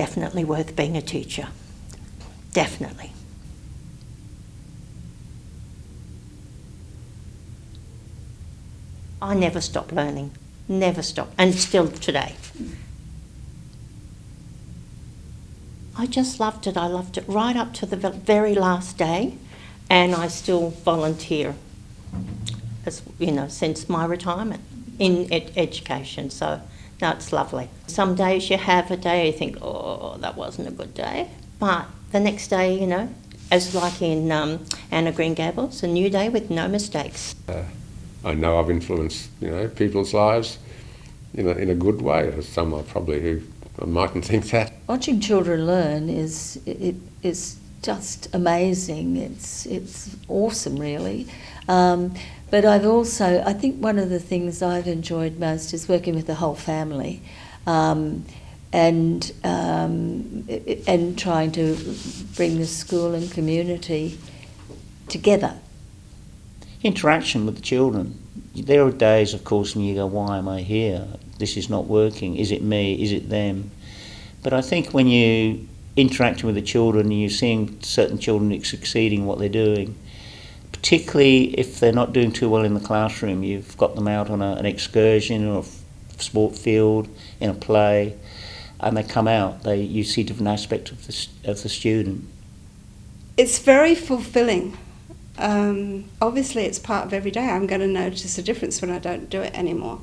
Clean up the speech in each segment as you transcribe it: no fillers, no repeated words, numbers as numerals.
definitely worth being a teacher. Definitely. I never stopped learning. Never stopped. And still today. I just loved it. I loved it right up to the very last day. And I still volunteer, as you know, since my retirement in education. So, no, it's lovely. Some days you have a day you think, oh, that wasn't a good day. But the next day, you know, as like in Anna Green Gables, a new day with no mistakes. I know I've influenced, you know, people's lives in a good way. Some are probably who mightn't think that. Watching children learn is just amazing. It's awesome, really. But I think one of the things I've enjoyed most is working with the whole family, and trying to bring the school and community together. Interaction with the children. There are days, of course, when you go, why am I here? This is not working. Is it me? Is it them? But I think when you interacting with the children and you're seeing certain children succeeding what they're doing, particularly if they're not doing too well in the classroom, you've got them out on an excursion or a sport field, in a play, and they come out, you see different aspects of the student. It's very fulfilling. Obviously it's part of every day. I'm going to notice a difference when I don't do it anymore.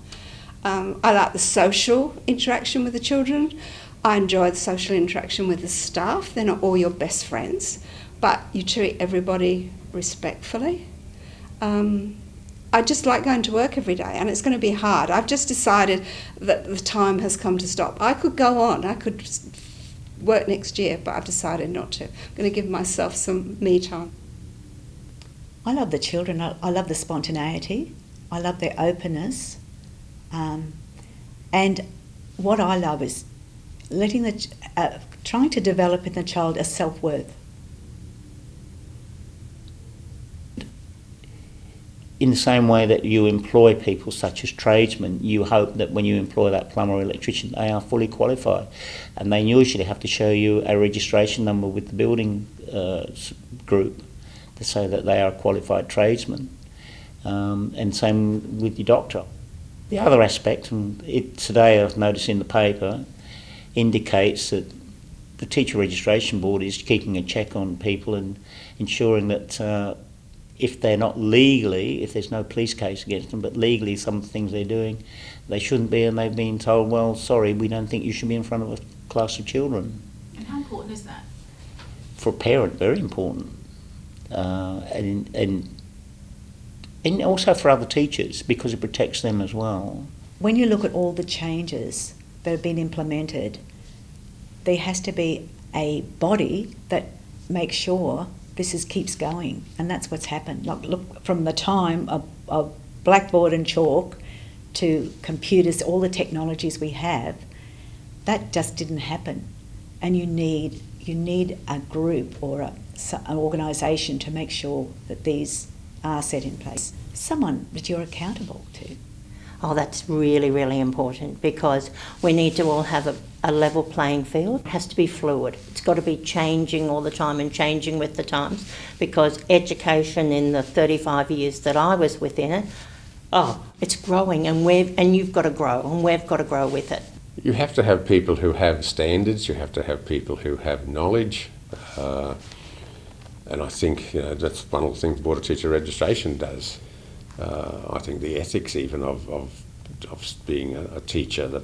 I like the social interaction with the children. I enjoy the social interaction with the staff. They're not all your best friends, but you treat everybody respectfully. I just like going to work every day, and it's going to be hard. I've just decided that the time has come to stop. I could go on, I could work next year, but I've decided not to. I'm going to give myself some me time. I love the children. I love the spontaneity. I love their openness. And what I love is trying to develop in the child a self-worth. In the same way that you employ people such as tradesmen, you hope that when you employ that plumber or electrician, they are fully qualified. And they usually have to show you a registration number with the building group to say that they are a qualified tradesman. And same with your doctor. The other aspect, and today I've noticed in the paper, indicates that the Teacher Registration Board is keeping a check on people and ensuring that if they're not legally, if there's no police case against them, but legally some of the things they're doing, they shouldn't be, and they've been told, well, sorry, we don't think you should be in front of a class of children. And how important is that? For a parent, very important. And also for other teachers, because it protects them as well. When you look at all the changes that have been implemented, there has to be a body that makes sure this keeps going, and that's what's happened. Look, from the time of blackboard and chalk to computers, all the technologies we have, that just didn't happen. And you need a group or an organisation to make sure that these are set in place. Someone that you're accountable to. Oh, that's really, really important, because we need to all have a level playing field. It has to be fluid. It's got to be changing all the time and changing with the times, because education in the 35 years that I was within it, it's growing, and you've got to grow, and we've got to grow with it. You have to have people who have standards, you have to have people who have knowledge, and I think that's one of the things Board of Teacher Registration does. I think the ethics even of being a teacher, that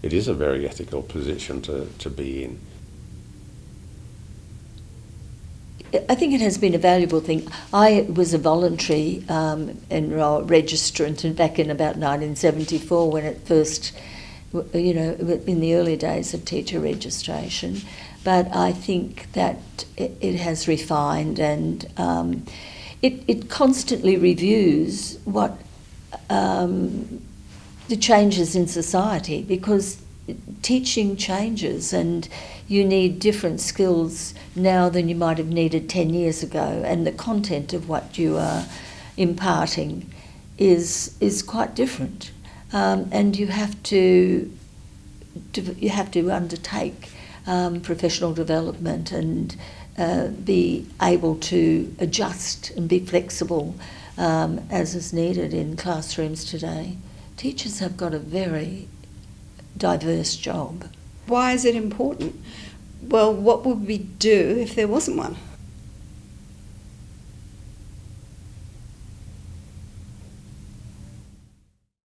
it is a very ethical position to be in. I think it has been a valuable thing. I was a voluntary registrant back in about 1974 when it first, in the early days of teacher registration. But I think that it has refined, and it constantly reviews what the changes in society, because teaching changes and you need different skills now than you might have needed 10 years ago, and the content of what you are imparting is quite different, and you have to undertake professional development and be able to adjust and be flexible as is needed in classrooms today. Teachers have got a very diverse job. Why is it important? Well, what would we do if there wasn't one?